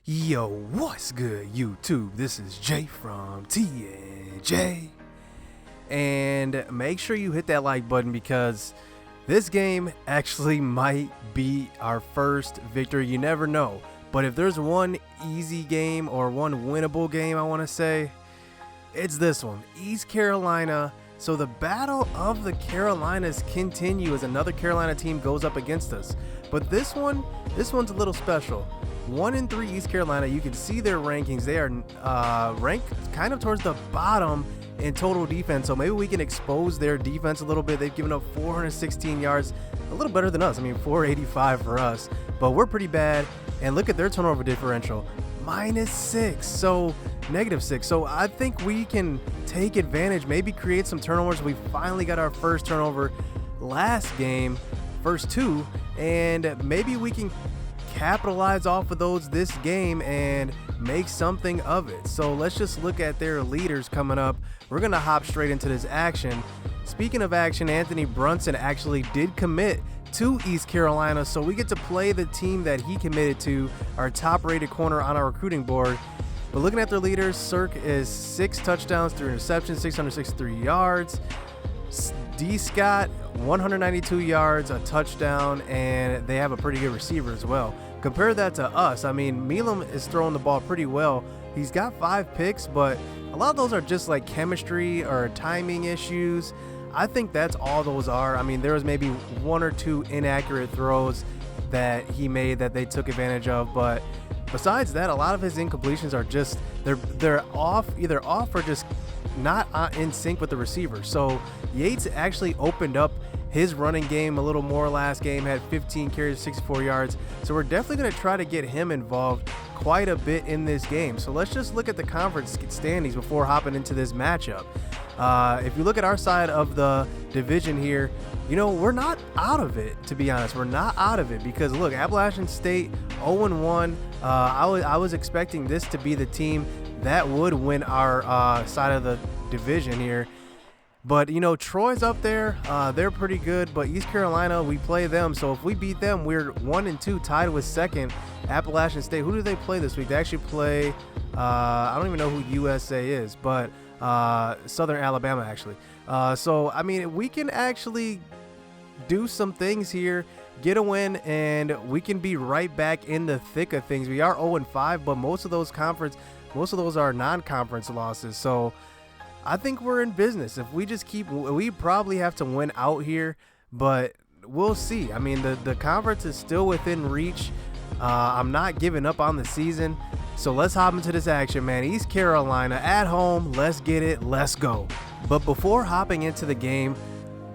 Yo, what's good, YouTube? This is Jay from TNJ. And make sure you hit that like button because this game actually might be our first victory. You never know. But if there's one easy game or one winnable game, I want to say, it's this one. East Carolina. So the battle of the Carolinas continue as another Carolina team goes up against us. But this one's a little special. 1-3 East Carolina. You can see their rankings. They are ranked kind of towards the bottom in total defense. So maybe we can expose their defense a little bit. They've given up 416 yards, a little better than us. I mean, 485 for us, but we're pretty bad. And look at their turnover differential, -6. So -6. So I think we can take advantage, maybe create some turnovers. We finally got our first turnover last game, first two, and maybe we can capitalize off of those this game and make something of it. So let's just look at their leaders coming up. We're gonna hop straight into this action. Speaking of action, Anthony Brunson actually did commit to East Carolina, so we get to play the team that he committed to, our top rated corner on our recruiting board. But looking at their leaders, Cirque is 6 touchdowns, 3 interceptions, 663 yards. D. Scott, 192 yards, a touchdown, and they have a pretty good receiver as well. Compare that to us. I mean, Milam is throwing the ball pretty well. He's got 5 picks, but a lot of those are just like chemistry or timing issues. I think that's all those are. I mean, there was maybe 1 or 2 inaccurate throws that he made that they took advantage of, but besides that, a lot of his incompletions are just they're off, either off or just not in sync with the receiver. So Yates actually opened up his running game a little more last game, had 15 carries, 64 yards. So we're definitely going to try to get him involved quite a bit in this game. So let's just look at the conference standings before hopping into this matchup. If you look at our side of the division here, you know, we're not out of it, to be honest. We're not out of it because, look, Appalachian State 0-1. I was expecting this to be the team that would win our side of the division here. But, you know, Troy's up there. They're pretty good. But East Carolina, we play them. So if we beat them, we're 1-2, tied with second. Appalachian State, who do they play this week? They actually play, I don't even know who USA is, but Southern Alabama, actually. So, I mean, we can actually do some things here, get a win, and we can be right back in the thick of things. We are 0-5, but most of those are non-conference losses. So I think we're in business. If we just we probably have to win out here, but we'll see. I mean, the conference is still within reach. I'm not giving up on the season. So let's hop into this action, man. East Carolina at home. Let's get it. Let's go. But before hopping into the game,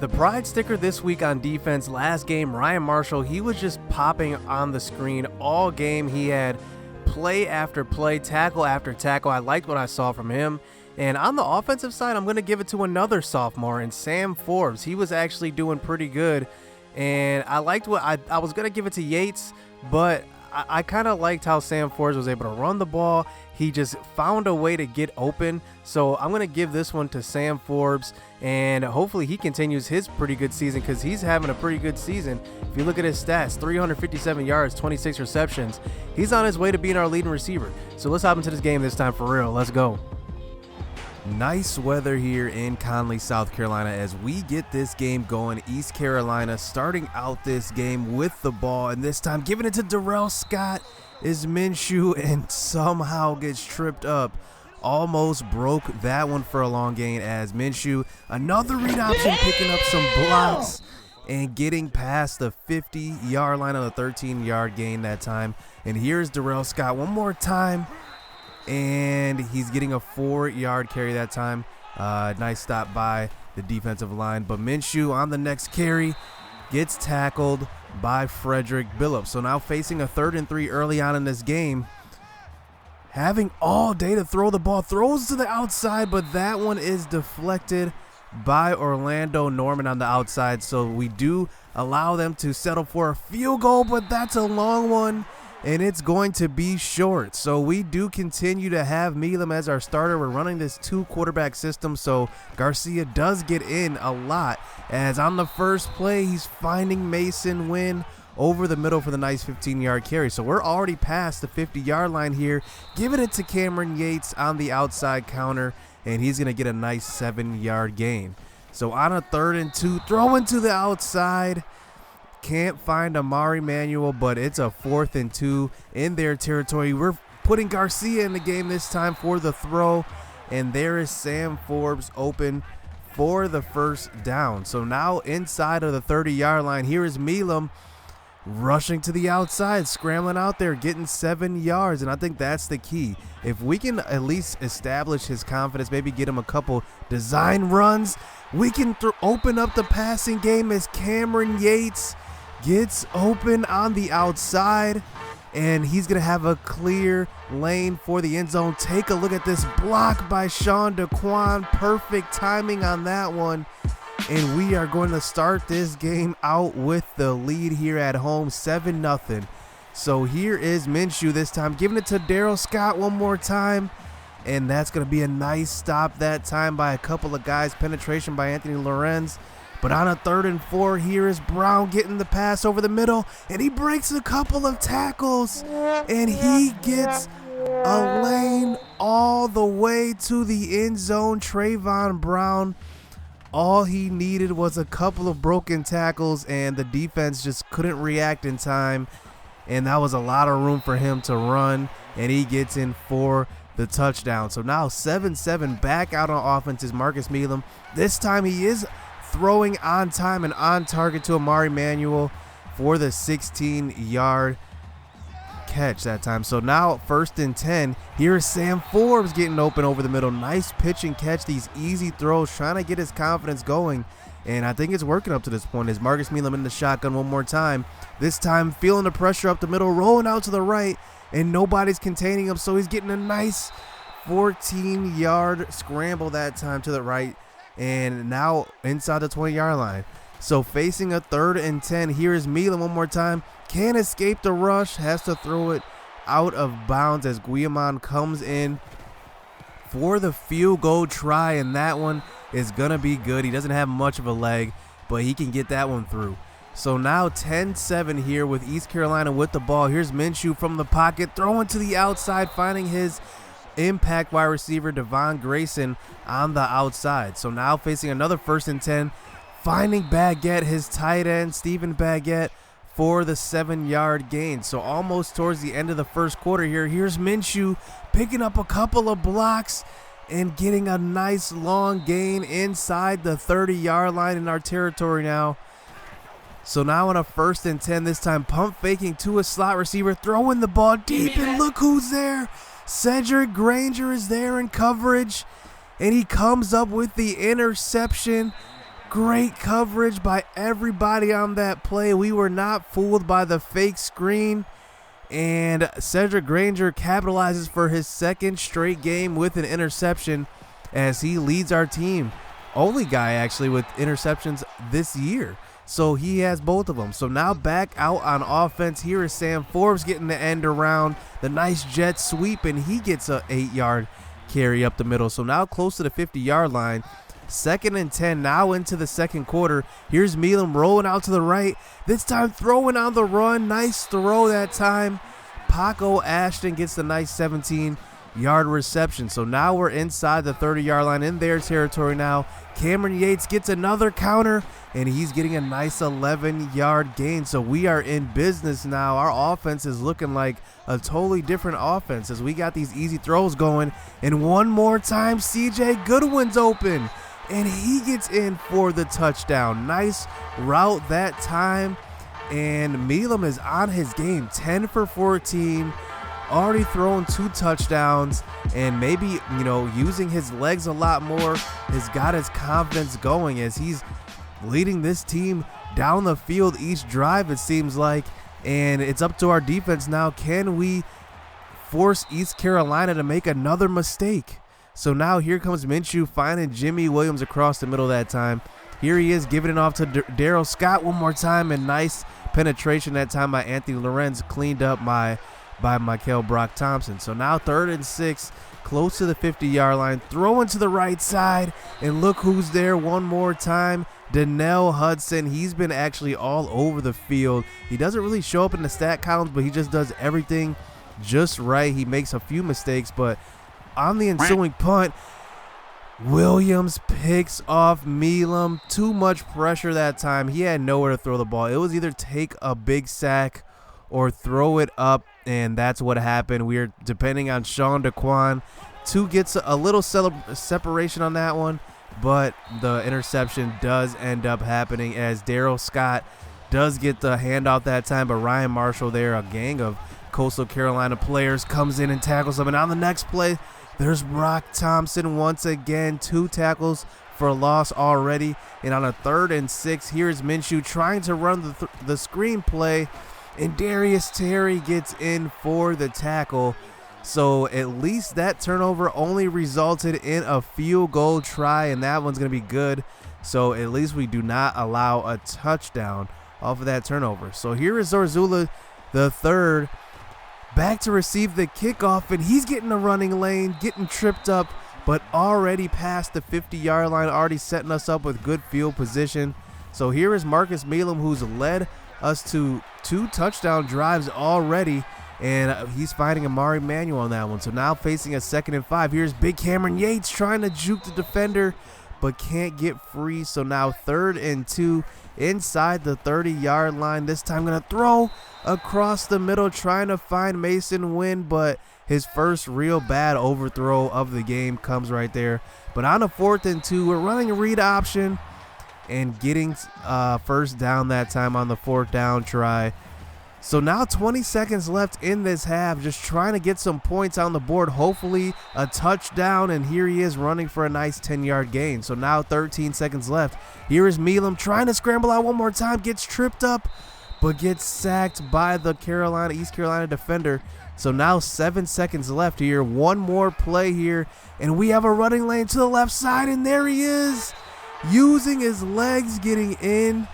the pride sticker this week on defense, last game, Ryan Marshall, he was just popping on the screen all game. He had play after play, tackle after tackle. I liked what I saw from him. And on the offensive side, I'm going to give it to another sophomore, and Sam Forbes. He was actually doing pretty good. And I liked what I was going to give it to Yates, but I kind of liked how Sam Forbes was able to run the ball. He just found a way to get open. So I'm going to give this one to Sam Forbes, and hopefully he continues his pretty good season because he's having a pretty good season. If you look at his stats, 357 yards, 26 receptions. He's on his way to being our leading receiver. So let's hop into this game this time for real. Let's go. Nice weather here in Conley, South Carolina as we get this game going. East Carolina starting out this game with the ball, and this time giving it to Darrell Scott is Minshew and somehow gets tripped up. Almost broke that one for a long gain as Minshew, another read option, picking up some blocks and getting past the 50-yard line on a 13-yard gain that time. And here's Darrell Scott one more time, and he's getting a 4-yard carry that time. Nice stop by the defensive line, but Minshew on the next carry gets tackled by Frederick Billups. So now facing a 3rd and 3 early on in this game, having all day to throw the ball, throws to the outside, but that one is deflected by Orlando Norman on the outside. So we do allow them to settle for a field goal, but that's a long one, and it's going to be short. So we do continue to have Milam as our starter. We're running this 2-quarterback system, so Garcia does get in a lot, as on the first play he's finding Mason Wynn over the middle for the nice 15-yard carry. So we're already past the 50-yard line here, giving it to Cameron Yates on the outside counter, and he's going to get a nice 7-yard gain. So on a 3rd and 2, throwing to the outside. Can't find Amari Manuel, but it's a 4th and 2 in their territory. We're putting Garcia in the game this time for the throw, and there is Sam Forbes open for the first down. So now inside of the 30-yard line, here is Milam rushing to the outside, scrambling out there, getting 7 yards, and I think that's the key. If we can at least establish his confidence, maybe get him a couple design runs, we can open up the passing game as Cameron Yates gets open on the outside, and he's going to have a clear lane for the end zone. Take a look at this block by Sean DeQuan. Perfect timing on that one. And we are going to start this game out with the lead here at home, 7-0. So here is Minshew this time, giving it to Daryl Scott one more time. And that's going to be a nice stop that time by a couple of guys. Penetration by Anthony Lorenz. But on a 3rd and 4, here is Brown getting the pass over the middle, and he breaks a couple of tackles, and he gets a lane all the way to the end zone. Trayvon Brown, all he needed was a couple of broken tackles, and the defense just couldn't react in time, and that was a lot of room for him to run, and he gets in for the touchdown. So now 7-7 back out on offense is Marcus Milam. This time he is throwing on time and on target to Amari Manuel for the 16-yard catch that time. So now 1st and 10. Here is Sam Forbes getting open over the middle. Nice pitch and catch, these easy throws, trying to get his confidence going. And I think it's working up to this point. Is Marcus Milam in the shotgun one more time. This time feeling the pressure up the middle, rolling out to the right, and nobody's containing him. So he's getting a nice 14-yard scramble that time to the right. And now inside the 20-yard line. So facing a 3rd and 10, here is Milam one more time. Can't escape the rush, has to throw it out of bounds as Guillamon comes in for the field goal try, and that one is going to be good. He doesn't have much of a leg, but he can get that one through. So now 10-7 here with East Carolina with the ball. Here's Minshew from the pocket, throwing to the outside, finding his impact wide receiver Devon Grayson on the outside. So now facing another 1st and 10, finding Baguette, his tight end Stephen Baguette, for the 7-yard gain. So almost towards the end of the first quarter here. Here's Minshew picking up a couple of blocks and getting a nice long gain inside the 30-yard line in our territory now. So now on a 1st and 10, this time pump faking to a slot receiver, throwing the ball deep, and look who's there. Cedric Granger is there in coverage, and he comes up with the interception. Great coverage by everybody on that play. We were not fooled by the fake screen, and Cedric Granger capitalizes for his 2nd straight game with an interception as he leads our team. Only guy actually with interceptions this year. So he has both of them. So now back out on offense. Here is Sam Forbes getting the end around. The nice jet sweep, and he gets a 8-yard carry up the middle. So now close to the 50-yard line. 2nd and 10 now into the 2nd quarter. Here's Milam rolling out to the right. This time throwing on the run. Nice throw that time. Paco Ashton gets the nice 17-yard reception. So now we're inside the 30-yard line in their territory now. Cameron Yates gets another counter, and he's getting a nice 11-yard gain. So we are in business now. Our offense is looking like a totally different offense as we got these easy throws going. And one more time, CJ Goodwin's open, and he gets in for the touchdown. Nice route that time, and Milam is on his game, 10 for 14. Already thrown 2 touchdowns, and maybe, using his legs a lot more has got his confidence going as he's leading this team down the field each drive, it seems like. And it's up to our defense now. Can we force East Carolina to make another mistake? So now here comes Minshew finding Jimmy Williams across the middle that time. Here he is giving it off to Daryl Scott one more time, and nice penetration that time by Anthony Lorenz, cleaned up by by Michael Brock Thompson. So now 3rd and 6, close to the 50-yard line, throwing to the right side, and look who's there one more time. Donnell Hudson. He's been actually all over the field. He doesn't really show up in the stat columns, but he just does everything just right. He makes a few mistakes, but on the ensuing punt, Williams picks off Milam. Too much pressure that time. He had nowhere to throw the ball. It was either take a big sack or throw it up, and that's what happened. We are depending on Sean DeQuan to get a little separation on that one, but the interception does end up happening as Darryl Scott does get the handoff that time, but Ryan Marshall there, a gang of Coastal Carolina players, comes in and tackles him. And on the next play, there's Brock Thompson once again, 2 tackles for a loss already. And on a 3rd and 6, here's Minshew trying to run the screen play, and Darius Terry gets in for the tackle. So at least that turnover only resulted in a field goal try, and that one's going to be good. So at least we do not allow a touchdown off of that turnover. So here is Zorzula, the 3rd, back to receive the kickoff, and he's getting a running lane, getting tripped up, but already past the 50-yard line, already setting us up with good field position. So here is Marcus Milam, who's led us to 2 touchdown drives already, and he's fighting Amari Manuel on that one. So now facing a 2nd and 5. Here's Big Cameron Yates trying to juke the defender, but can't get free. So now 3rd and 2 inside the 30-yard line. This time going to throw across the middle, trying to find Mason Wynn, but his first real bad overthrow of the game comes right there. But on a 4th and 2, we're running a read option and getting first down that time on the 4th down try. So now 20 seconds left in this half, just trying to get some points on the board, hopefully a touchdown, and here he is running for a nice 10-yard gain. So now 13 seconds left. Here is Milam trying to scramble out one more time, gets tripped up, but gets sacked by the East Carolina defender. So now 7 seconds left here, one more play here, and we have a running lane to the left side, and there he is, using his legs, getting in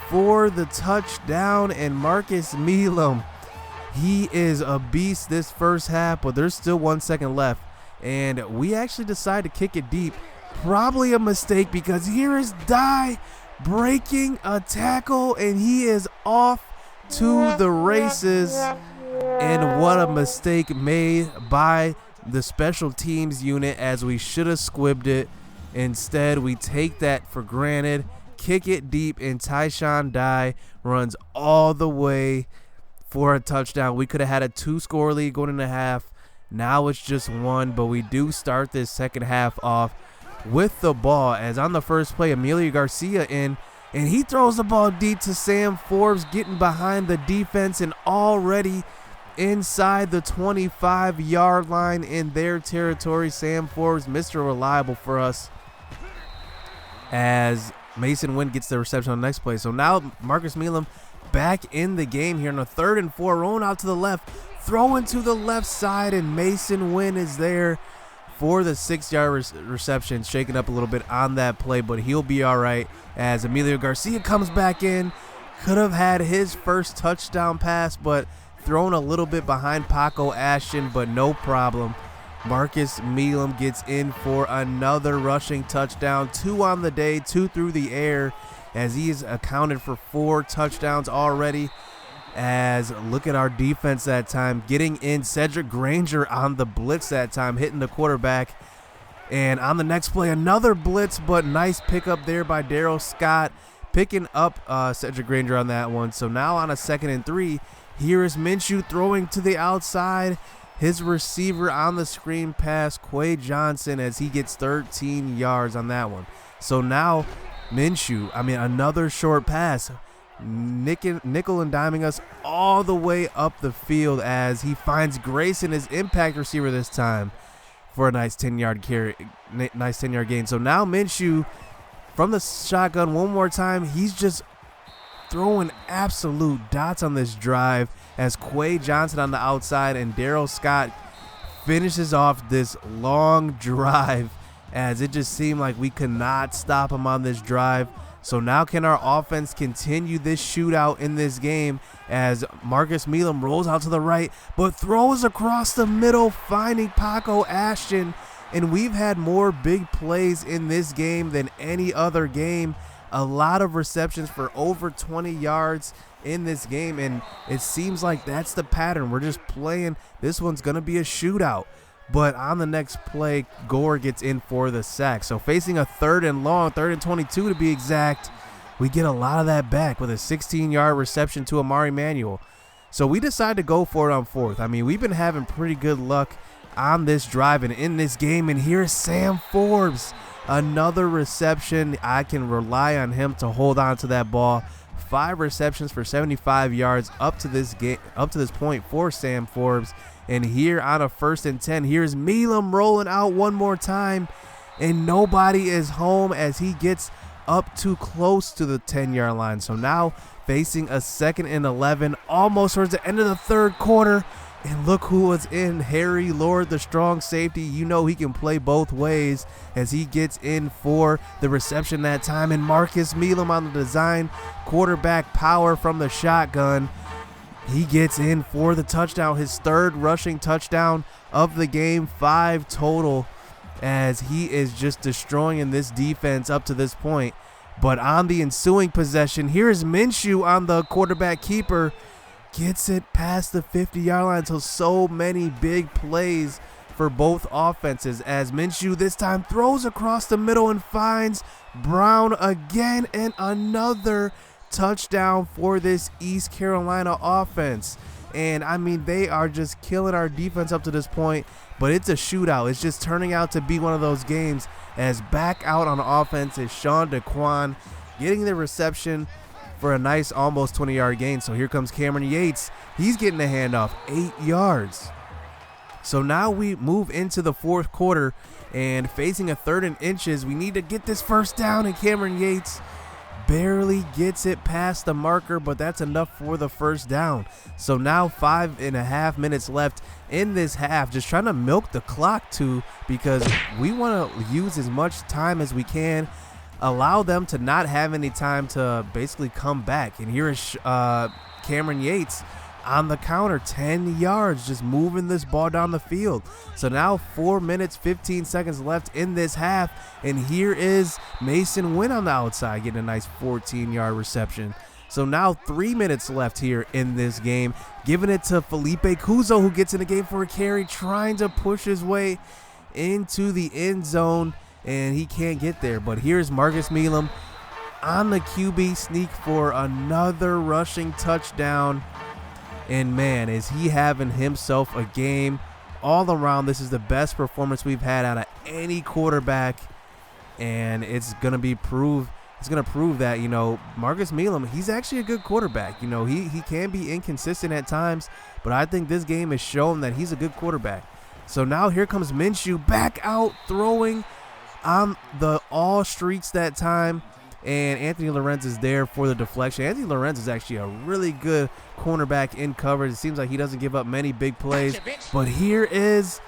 for the touchdown. And Marcus Milam, he is a beast this first half, but there's still 1 second left, and we actually decide to kick it deep. Probably a mistake, because here is Dye breaking a tackle, and he is off to the races. And what a mistake made by the special teams unit, as we should have squibbed it. Instead, we take that for granted, kick it deep, and Tyshawn Dye runs all the way for a touchdown. We could have had a 2-score lead going into half. Now it's just 1, but we do start this second half off with the ball, as on the first play, Emilio Garcia in, and he throws the ball deep to Sam Forbes, getting behind the defense and already inside the 25-yard line in their territory. Sam Forbes, Mr. Reliable for us, as Mason Wynn gets the reception on the next play. So now Marcus Milam back in the game here on a 3rd and 4, rolling out to the left, throwing to the left side, and Mason Wynn is there for the 6-yard reception, shaking up a little bit on that play, but he'll be all right, as Emilio Garcia comes back in. Could have had his first touchdown pass, but thrown a little bit behind Paco Ashton, but no problem. Marcus Milam gets in for another rushing touchdown, 2 on the day, 2 through the air, as he is accounted for 4 touchdowns already. As look at our defense that time, getting in Cedric Granger on the blitz that time, hitting the quarterback. And on the next play, another blitz, but nice pickup there by Darryl Scott, picking up Cedric Granger on that one. So now on a 2nd and 3, here is Minshew throwing to the outside. His receiver on the screen pass, Quay Johnson, as he gets 13 yards on that one. So now Minshew, another short pass, nickel and diming us all the way up the field, as he finds Grayson, his impact receiver this time, for a nice 10-yard carry, nice 10-yard gain. So now Minshew from the shotgun one more time. He's just throwing absolute dots on this drive, as Quay Johnson on the outside and Darryl Scott finishes off this long drive, as it just seemed like we could not stop him on this drive. So now can our offense continue this shootout in this game as Marcus Milam rolls out to the right, but throws across the middle, finding Paco Ashton. And we've had more big plays in this game than any other game. A lot of receptions for over 20 yards in this game, and it seems like that's the pattern. We're just playing. This one's going to be a shootout. But on the next play, Gore gets in for the sack. So facing a 3rd and long, 3rd and 22 to be exact, we get a lot of that back with a 16-yard reception to Amari Manuel. So we decide to go for it on 4th. I mean, we've been having pretty good luck on this drive and in this game. And here's Sam Forbes. Another reception. I can rely on him to hold on to that ball. 5 receptions for 75 yards up to this point for Sam Forbes. And here on a 1st and 10, here's Milam rolling out one more time, and nobody is home as he gets up too close to the 10-yard line. So now facing a 2nd and 11, almost towards the end of the 3rd quarter. And look who was in, Harry Lord, the strong safety. You know he can play both ways as he gets in for the reception that time. And Marcus Milam on the design quarterback power from the shotgun. He gets in for the touchdown, his 3rd rushing touchdown of the game, 5 total, as he is just destroying this defense up to this point. But on the ensuing possession, here's Minshew on the quarterback keeper. Gets it past the 50-yard line. So many big plays for both offenses as Minshew this time throws across the middle and finds Brown again, and another touchdown for this East Carolina offense. And I mean, they are just killing our defense up to this point, but it's a shootout. It's just turning out to be one of those games as back out on offense is Sean DeQuan getting the reception for a nice almost 20-yard gain. So here comes Cameron Yates. He's getting the handoff, 8 yards. So now we move into the 4th quarter and facing a 3rd and inches. We need to get this 1st down, and Cameron Yates barely gets it past the marker, but that's enough for the 1st down. So now 5.5 minutes left in this half, just trying to milk the clock too, because we want to use as much time as we can, allow them to not have any time to basically come back. And here is Cameron Yates on the counter, 10 yards, just moving this ball down the field. So now 4 minutes, 15 seconds left in this half. And here is Mason Wynn on the outside getting a nice 14-yard reception. So now 3 minutes left here in this game, giving it to Felipe Cuzo, who gets in the game for a carry, trying to push his way into the end zone, and he can't get there. But here's Marcus Milam on the QB sneak for another rushing touchdown. And man, is he having himself a game all around. This is the best performance we've had out of any quarterback, and it's gonna prove that, you know, Marcus Milam, he's actually a good quarterback. You know, he can be inconsistent at times, but I think this game has shown that he's a good quarterback. So now here comes Minshew back out throwing on the all streaks that time, and Anthony Lorenz is there for the deflection. Anthony Lorenz is actually a really good cornerback in coverage. It seems like he doesn't give up many big plays, but here is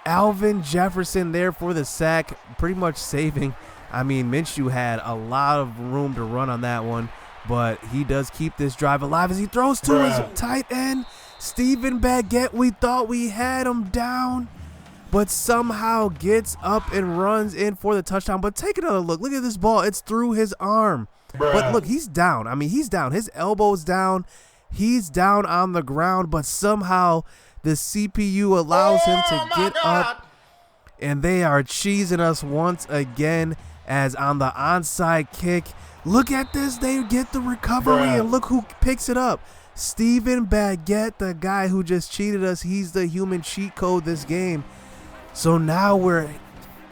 Alvin Jefferson there for the sack, pretty much saving. I mean, Minshew had a lot of room to run on that one, but he does keep this drive alive as he throws to his tight end, Stephen Baguette. We thought we had him down, but somehow gets up and runs in for the touchdown. But take another look. Look at this ball. It's through his arm. But look, he's down. I mean, he's down. His elbow's down. He's down on the ground, but somehow the CPU allows him to get up, and they are cheesing us once again as on the onside kick. Look at this. They get the recovery, and look who picks it up. Stephen Baguette, the guy who just cheated us. He's the human cheat code this game. So now we're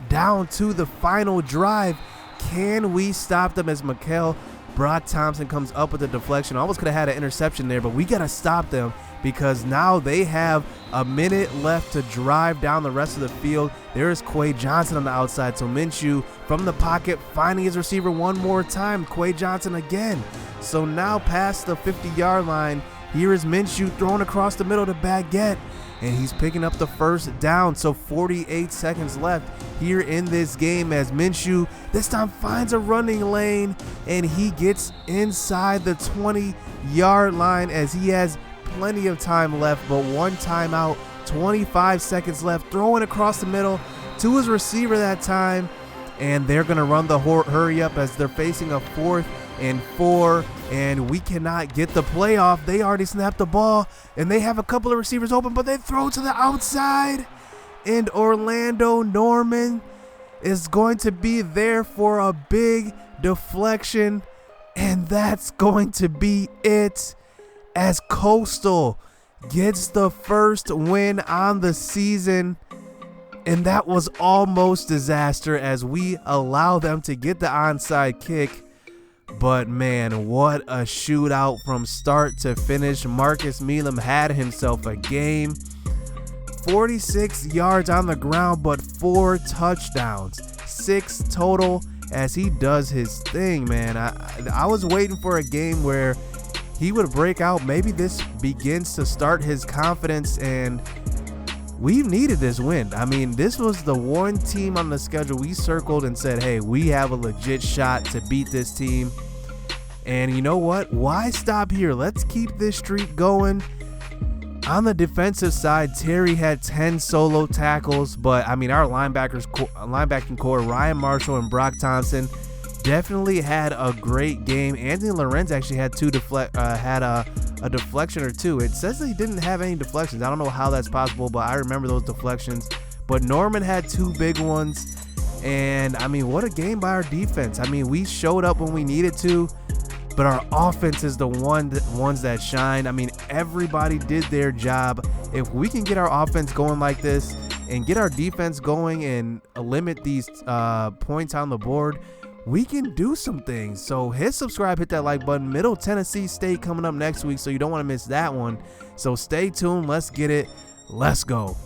down to the final drive. Can we stop them as Mikael Brock Thompson comes up with a deflection? Almost could have had an interception there, but we got to stop them because now they have a minute left to drive down the rest of the field. There's Quay Johnson on the outside. So Minshew from the pocket finding his receiver one more time. Quay Johnson again. So now past the 50-yard line, here is Minshew throwing across the middle to Baguette, and he's picking up the first down. So 48 seconds left. here in this game as Minshew this time finds a running lane and he gets inside the 20-yard line as he has plenty of time left, but one timeout, 25 seconds left, throwing across the middle to his receiver that time, and they're going to run the hurry up as they're facing a 4th and 4, and we cannot get the play off. They already snapped the ball, and they have a couple of receivers open, but they throw to the outside, and Orlando Norman is going to be there for a big deflection, and that's going to be it as Coastal gets the first win on the season. And that was almost disaster as we allow them to get the onside kick. But man, what a shootout from start to finish. Marcus Milam had himself a game. 46 yards on the ground, but 4 touchdowns. 6 total as he does his thing, man. I was waiting for a game where he would break out. Maybe this begins to start his confidence, and we needed this win. I mean, this was the one team on the schedule we circled and said, hey, we have a legit shot to beat this team. And you know what? Why stop here? Let's keep this streak going. On the defensive side, Terry had 10 solo tackles, but I mean, our linebacking core, Ryan Marshall and Brock Thompson, definitely had a great game. Anthony Lorenz actually had a deflection or 2. It says that he didn't have any deflections. I don't know how that's possible, but I remember those deflections. But Norman had 2 big ones, and I mean, what a game by our defense. I mean, we showed up when we needed to, but our offense is the ones that shine. I mean, everybody did their job. If we can get our offense going like this and get our defense going and limit these points on the board, we can do some things. So hit subscribe, hit that like button. Middle Tennessee State coming up next week, so you don't want to miss that one. So stay tuned. Let's get it. Let's go.